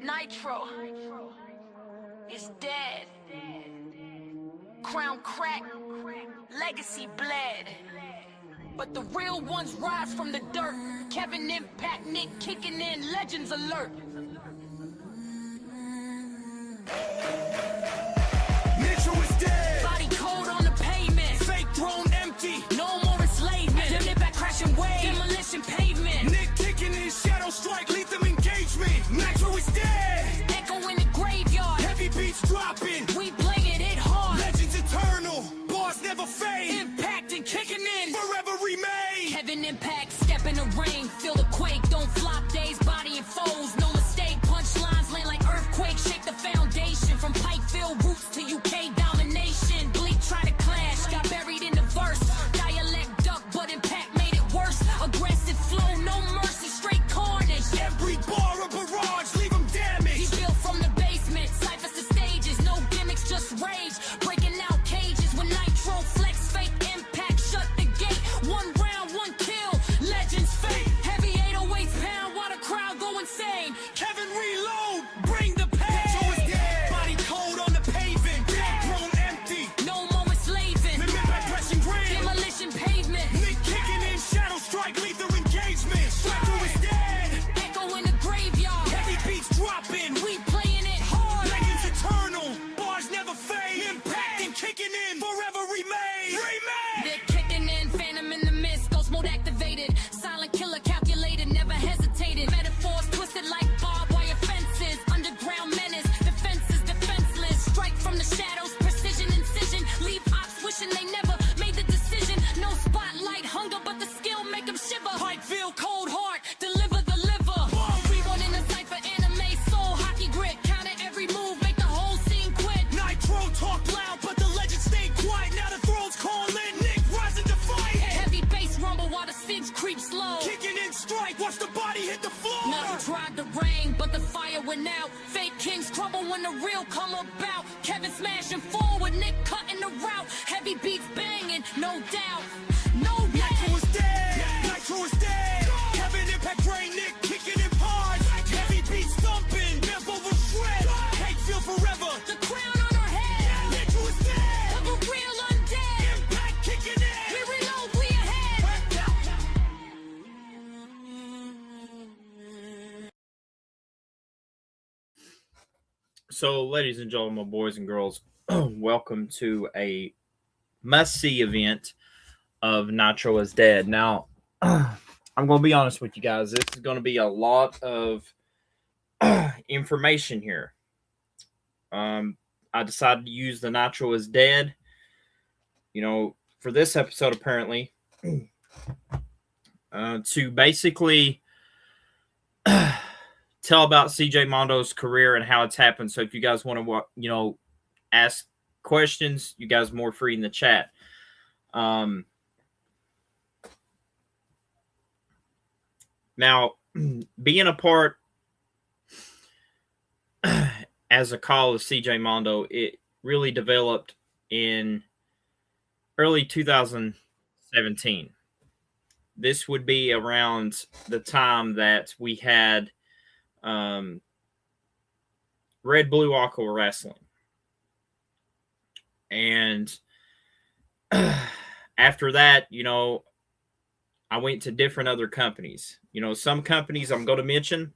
Nitro is dead. Crown cracked, legacy bled. But the real ones rise from the dirt. Kevin Impact, Nick kicking in, legends alert. Nitro is dead. Body cold on the pavement. Fake throne empty. No more enslavement. Them Impact crashing waves. Demolition pavement. Nick kicking in, shadow strike, lethal engagement. Nitro is dead. Echo in the graveyard. Heavy beats dropping. We bling it, hit hard. Legends eternal. Bars never fade. Impact and kicking in. Forever remain. Kevin Impact, step in the ring. Feel the quake, don't flop days, body and foes. No mistake, punchlines land like earthquakes. Shake the foundation from Pikeville roots to UK domination. Bleak try to clash, got buried in the verse. Dialect duck, but Impact made it worse. Aggressive flow, no mercy, straight carnage. Every bar a barrage, leave them damaged. He built from the basement, ciphers to stages. No gimmicks, just rage. Breaking out cages with Nitro flex, fake Impact, shut the gate. One round, one kill, legends fate. Heavy 808 pound while the crowd go insane. Kevin reload, bring the pain. Nitro is dead. Body cold on the pavement. Backroom empty. No more enslaving. The Impact pressing green. Demolition pavement. Nick kicking in, shadow strike, lethal engagement. Nitro is dead. Echo in the graveyard. Heavy beats dropping. We playing it hard. Legends eternal. Bars never fade. Impact and kicking in. Forever remain. They're kicking in, phantom in the mist, ghost mode activated. Silent killer calculated, never hesitated. Metaphors twisted like barbed wire fences. Underground menace, defenses defenseless. Strike from the shadows, precision incision. Leave ops wishing they never made the decision. No spotlight, hunger, but the skill make them shiver. Pikeville, cold heart, deliver the liver. Reborn in the cipher, anime, soul, hockey grit. Counter every move, make the whole scene quit. Nitro talk loud, but the legends stay quiet. Now the thrones calling. Nick rising to fight. Heavy bass rumble while the sins creep slow. Kicking in strike. Watch the body hit the floor. Nothing tried to rain, but the fire went out. Fake kings crumble when the real come about. Kevin smashing forward, Nick cutting the route. Heavy beats banging, no doubt. No doubt. Nitro is dead. Nitro is dead. Kevin Impact brain. Nick kicking in hard. Heavy beats thumping. Never will shred. Hate feel forever. The crown on her head. Nitro is dead. Of a real undead. Impact kicking in. We reload, we ahead. So, ladies and gentlemen, boys and girls, welcome to a must-see event of Nitro is Dead. Now, I'm going to be honest with you guys. This is going to be a lot of information here. I decided to use the Nitro is Dead, for this episode, apparently, to basically tell about CJ Mondo's career and how it's happened. So if you guys want to, ask questions, you guys are more free in the chat. Now, being a part as a call of CJ Mondo, it really developed in early 2017. This would be around the time that we had Red Blue Aqua Wrestling. And after that, I went to different other companies. Some companies I'm going to mention,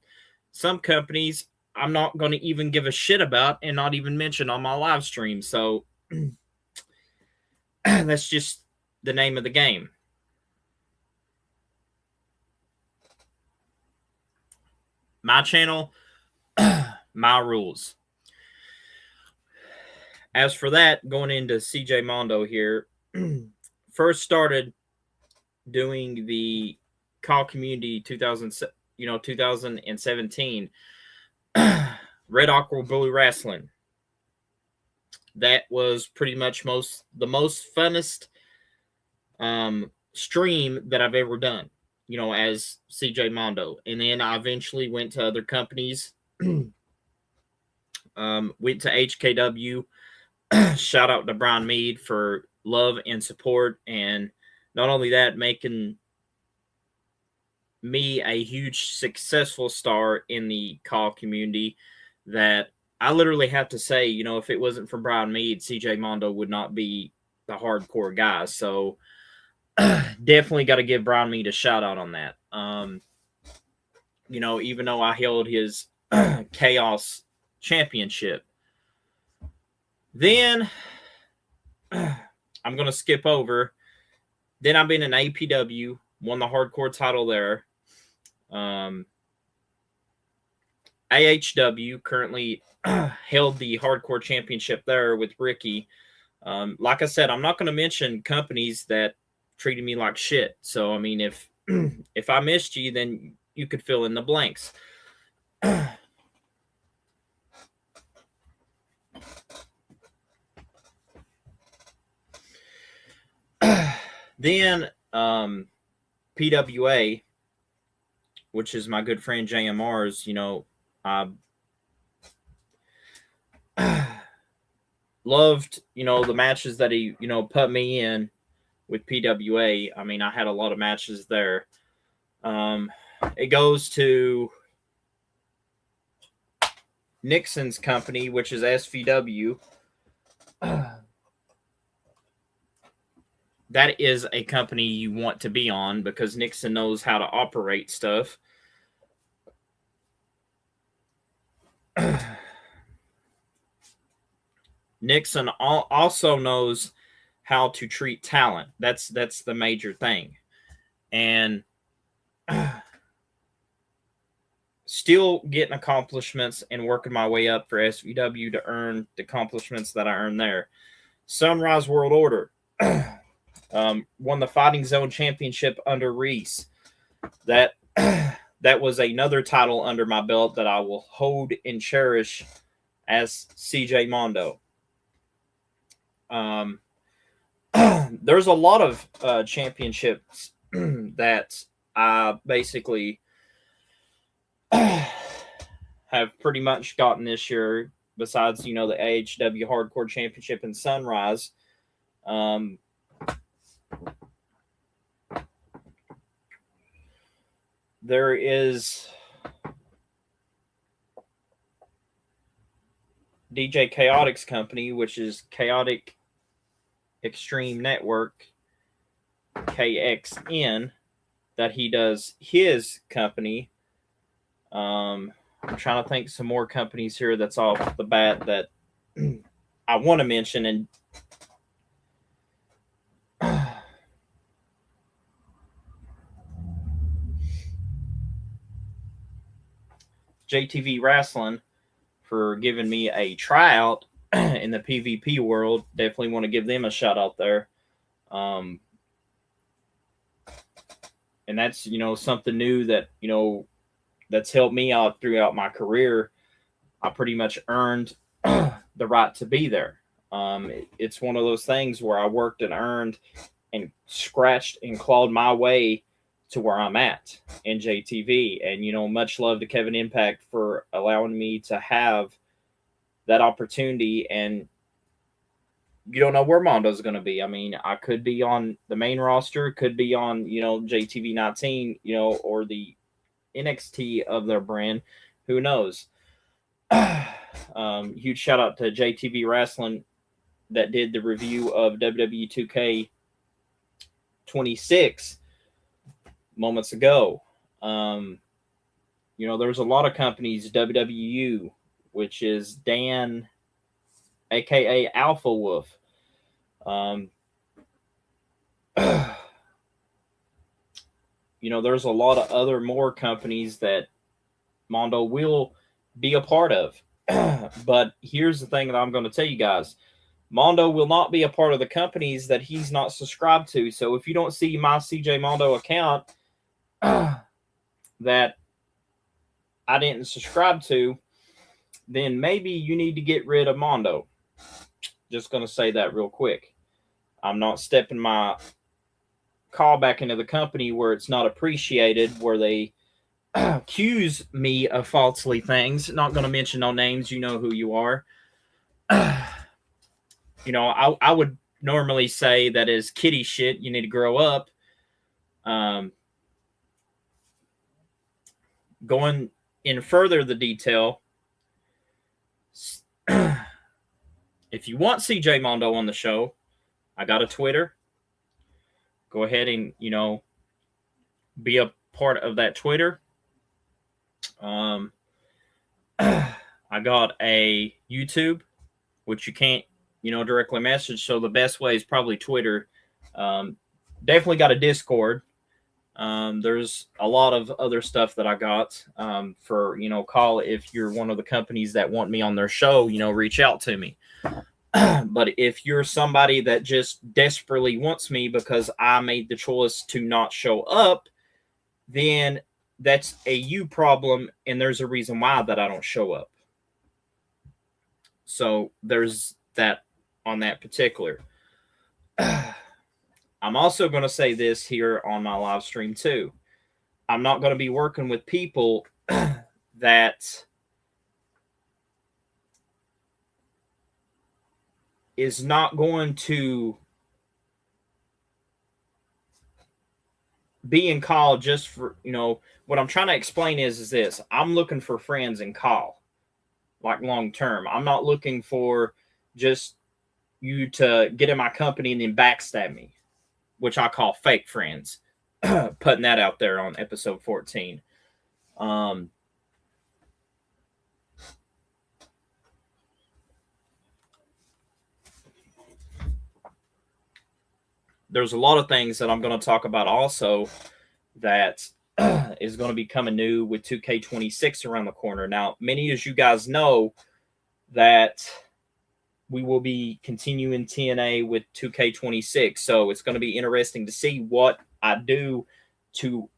some companies I'm not going to even give a shit about and not even mention on my live stream. So that's just the name of the game. My channel, my rules. As for that, going into CJ Mondo here, first started doing the call community 2017, Red Aqua Blue Wrestling. That was pretty much the most funnest stream that I've ever done, as CJ Mondo. And then I eventually went to other companies, went to HKW. Shout out to Brian Mead for love and support. And not only that, making me a huge successful star in the call community that I literally have to say, you know, if it wasn't for Brian Mead, CJ Mondo would not be the hardcore guy. So definitely got to give Brian Mead a shout out on that. You know, even though I held his Chaos Championship, then I'm going to skip over. Then I've been in APW, won the hardcore title there. AHW currently held the hardcore championship there with Ricky. Like I said, I'm not going to mention companies that treated me like shit. So, I mean, if if I missed you, then you could fill in the blanks. Then PWA, which is my good friend JMR's, you know, I loved, you know, the matches that he, you know, put me in with PWA. I mean, I had a lot of matches there. It goes to Nixon's company, which is SVW. That is a company you want to be on because Nixon knows how to operate stuff. Nixon also knows how to treat talent. That's the major thing. And still getting accomplishments and working my way up for SVW to earn the accomplishments that I earned there. Sunrise World Order. Won the Fighting Zone Championship under Reese. That was another title under my belt that I will hold and cherish as CJ Mondo. There's a lot of championships that I basically have pretty much gotten this year, besides, you know, the AHW Hardcore Championship and Sunrise. There is DJ Chaotic's company, which is Chaotic Extreme Network, KXN, that he does his company. I'm trying to think some more companies here that's off the bat that I want to mention. And JTV Wrestling for giving me a tryout in the PvP world. Definitely want to give them a shout out there. And that's, you know, something new that, you know, that's helped me out throughout my career. I pretty much earned the right to be there. It's one of those things where I worked and earned and scratched and clawed my way to where I'm at in JTV. And, you know, much love to Kevin Impact for allowing me to have that opportunity. And you don't know where Mondo's going to be. I mean, I could be on the main roster, could be on, you know, JTV 19, you know, or the NXT of their brand. Who knows? Huge shout out to JTV Wrestling that did the review of WWE 2K 26 moments ago. You know, there's a lot of companies, WWU, which is Dan, aka Alpha Wolf. You know, there's a lot of other more companies that Mondo will be a part of. But here's the thing that I'm going to tell you guys. Mondo will not be a part of the companies that he's not subscribed to. So if you don't see my CJ Mondo account that I didn't subscribe to, then maybe you need to get rid of Mondo. Just going to say that real quick. I'm not stepping my call back into the company where it's not appreciated, where they accuse me of falsely things. Not going to mention no names. You know who you are. You know, I would normally say that is kitty shit. You need to grow up. Going in further the detail, if you want CJ Mondo on the show, I got a Twitter. Go ahead and, be a part of that Twitter. I got a YouTube, which you can't, directly message. So the best way is probably Twitter. Definitely got a Discord. There's a lot of other stuff that I got for, call if you're one of the companies that want me on their show, reach out to me. But if you're somebody that just desperately wants me because I made the choice to not show up, then that's a you problem, and there's a reason why that I don't show up. So there's that on that particular. I'm also going to say this here on my live stream too. I'm not going to be working with people that is not going to be in call just for, what I'm trying to explain is this. I'm looking for friends in call, like long term. I'm not looking for just you to get in my company and then backstab me, which I call fake friends. Putting that out there on episode 14. There's a lot of things that I'm going to talk about also that is going to be coming new with 2K26 around the corner. Now, many of you guys know that we will be continuing TNA with 2K26. So it's going to be interesting to see what I do to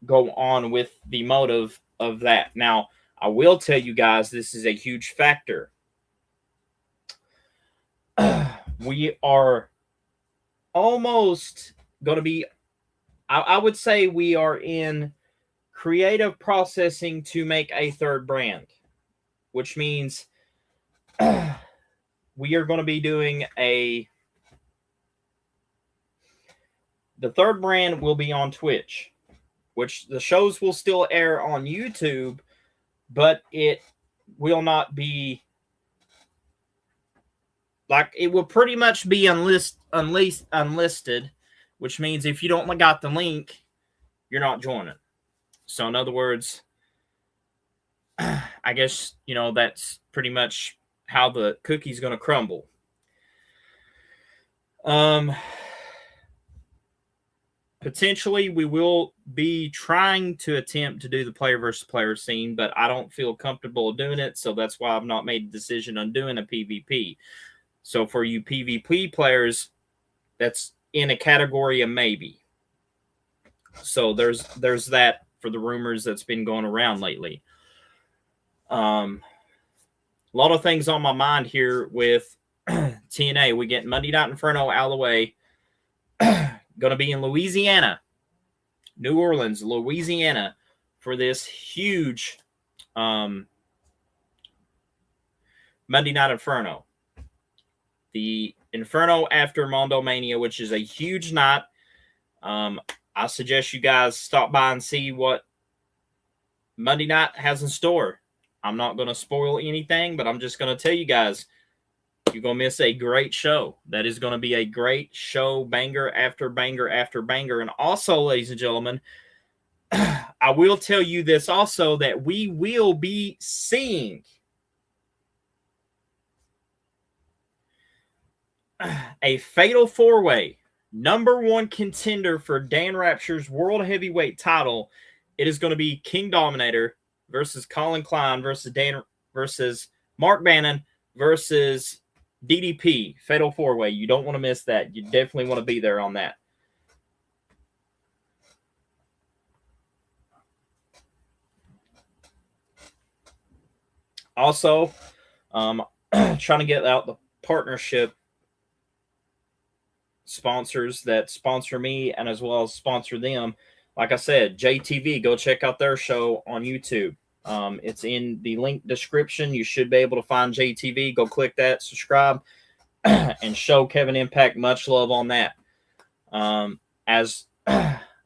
go on with the motive of that. Now, I will tell you guys, this is a huge factor. We are almost going to be, I would say we are in creative processing to make a third brand, which means we are going to be doing the third brand will be on Twitch, which the shows will still air on YouTube, but it will not be like, it will pretty much be unlisted, which means if you don't got the link, you're not joining. So in other words, I guess, that's pretty much how the cookie's going to crumble. Potentially, we will be trying to attempt to do the player versus player scene, but I don't feel comfortable doing it, so that's why I've not made a decision on doing a PvP. So for you PvP players, that's in a category of maybe. So there's that for the rumors that's been going around lately. A lot of things on my mind here with TNA. We get Monday Night Inferno out of the way. Going to be in Louisiana, New Orleans, Louisiana, for this huge Monday Night Inferno. The Inferno after Mondo Mania, which is a huge night. I suggest you guys stop by and see what Monday night has in store. I'm not going to spoil anything, but I'm just going to tell you guys, you're going to miss a great show. That is going to be a great show, banger after banger after banger. And also, ladies and gentlemen, I will tell you this also, that we will be seeing a fatal four-way #1 contender for Dan Rapture's World Heavyweight title. It is going to be King Dominator versus Colin Klein versus Mark Bannon versus DDP. Fatal four-way. You don't want to miss that. You definitely want to be there on that. Also, trying to get out the partnership sponsors that sponsor me and as well as sponsor them. Like I said, JTV, go check out their show on YouTube. It's in the link description. You should be able to find JTV. Go click that, subscribe, and show Kevin Impact much love on that. As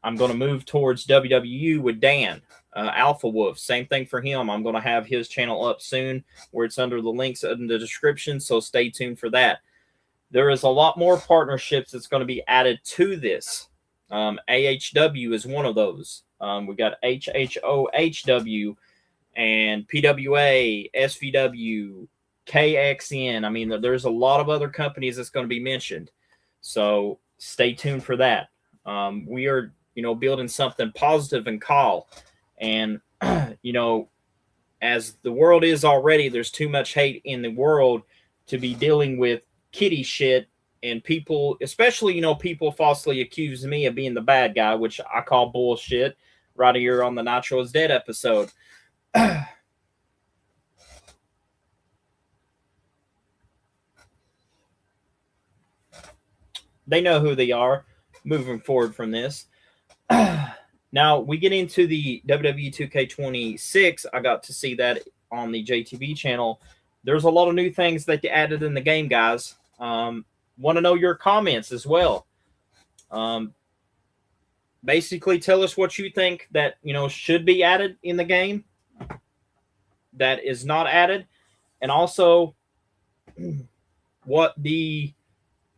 I'm going to move towards WWU with Dan. Alpha Wolf, same thing for him. I'm going to have his channel up soon where it's under the links in the description, so stay tuned for that. There is a lot more partnerships that's going to be added to this. AHW is one of those. We got HHOHW and PWA, SVW, KXN. I mean, there's a lot of other companies that's going to be mentioned. So stay tuned for that. We are, building something positive and call. And, as the world is already, there's too much hate in the world to be dealing with kitty shit. And people, especially, people falsely accuse me of being the bad guy, which I call bullshit right here on the Nitro is Dead episode. They know who they are moving forward from this. Now, we get into the WWE 2K26. I got to see that on the JTV channel. There's a lot of new things that they added in the game, guys. Want to know your comments as well. Basically, tell us what you think that, should be added in the game that is not added. And also, what the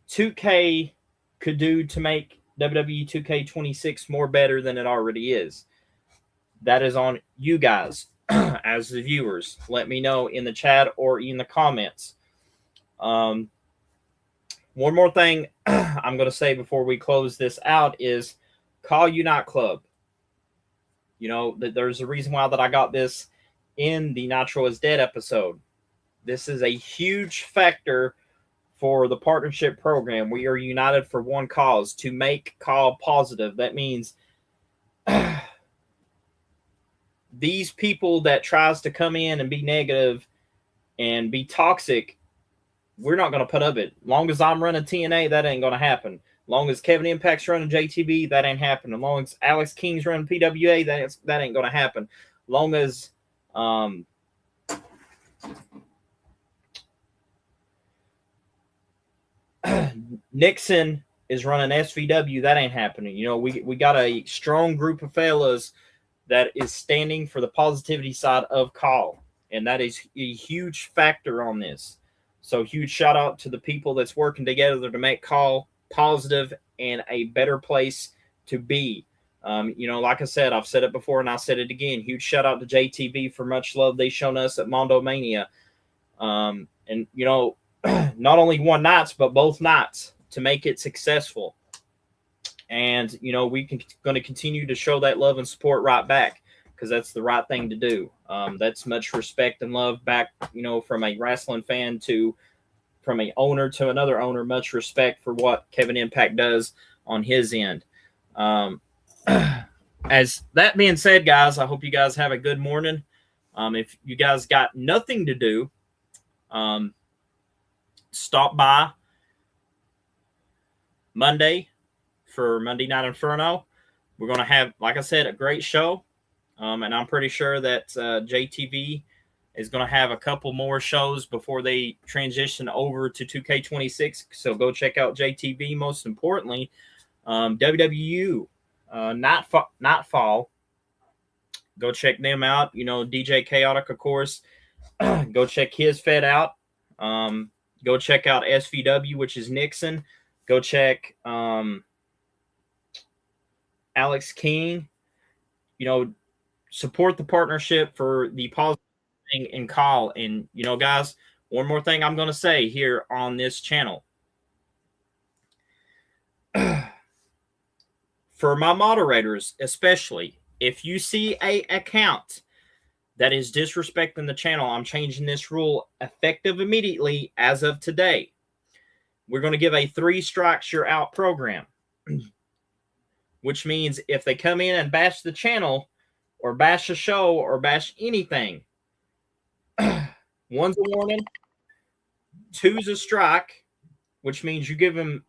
2K could do to make WWE 2K26 more better than it already is. That is on you guys as the viewers. Let me know in the chat or in the comments. One more thing I'm going to say before we close this out is call Unite Club. There's a reason why that I got this in the Nitro is Dead episode. This is a huge factor for the partnership program. We are united for one cause, to make call positive. That means these people that tries to come in and be negative and be toxic, we're not going to put up it. Long as I'm running TNA, that ain't going to happen. Long as Kevin Impact's running JTB, that ain't happening. Long as Alex King's running PWA, that ain't going to happen. Long as Nixon is running SVW, that ain't happening. We got a strong group of fellas that is standing for the positivity side of call, and that is a huge factor on this. So huge shout out to the people that's working together to make call positive and a better place to be. Like I said, I've said it before and I'll say it again. Huge shout out to JTV for much love they shown us at Mondo Mania. And not only one nights, but both nights to make it successful. And, we can going to continue to show that love and support right back, because that's the right thing to do. That's much respect and love back, from a wrestling fan from an owner to another owner, much respect for what Kevin Impact does on his end. As that being said, guys, I hope you guys have a good morning. If you guys got nothing to do, stop by Monday for Monday Night Inferno. We're going to have, like I said, a great show. And I'm pretty sure that JTV is going to have a couple more shows before they transition over to 2K26. So go check out JTV. Most importantly, WWU, Nightfall. Go check them out. DJ Chaotic, of course. Go check his Fed out. Go check out SVW, which is Nixon. Go check Alex King. Support the partnership for the positive thing in call. And, guys, one more thing I'm going to say here on this channel. For my moderators, especially, if you see a account that is disrespecting the channel, I'm changing this rule effective immediately as of today. We're going to give a 3 strikes you're out program, which means if they come in and bash the channel or bash a show or bash anything, 1's a warning, 2's a strike, which means you give them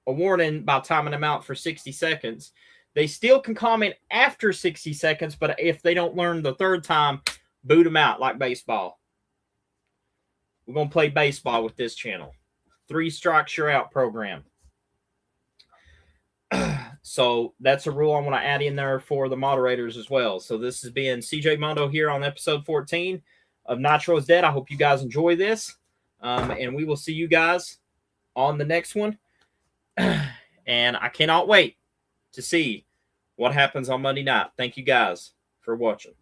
a warning by timing them out for 60 seconds. They still can comment after 60 seconds, but if they don't learn the 3rd time, boot them out like baseball. We're going to play baseball with this channel. 3 strikes you're out program. So that's a rule I want to add in there for the moderators as well. So this has been CJ Mondo here on episode 14 of Nitro is Dead. I hope you guys enjoy this. And we will see you guys on the next one. And I cannot wait to see what happens on Monday night. Thank you guys for watching.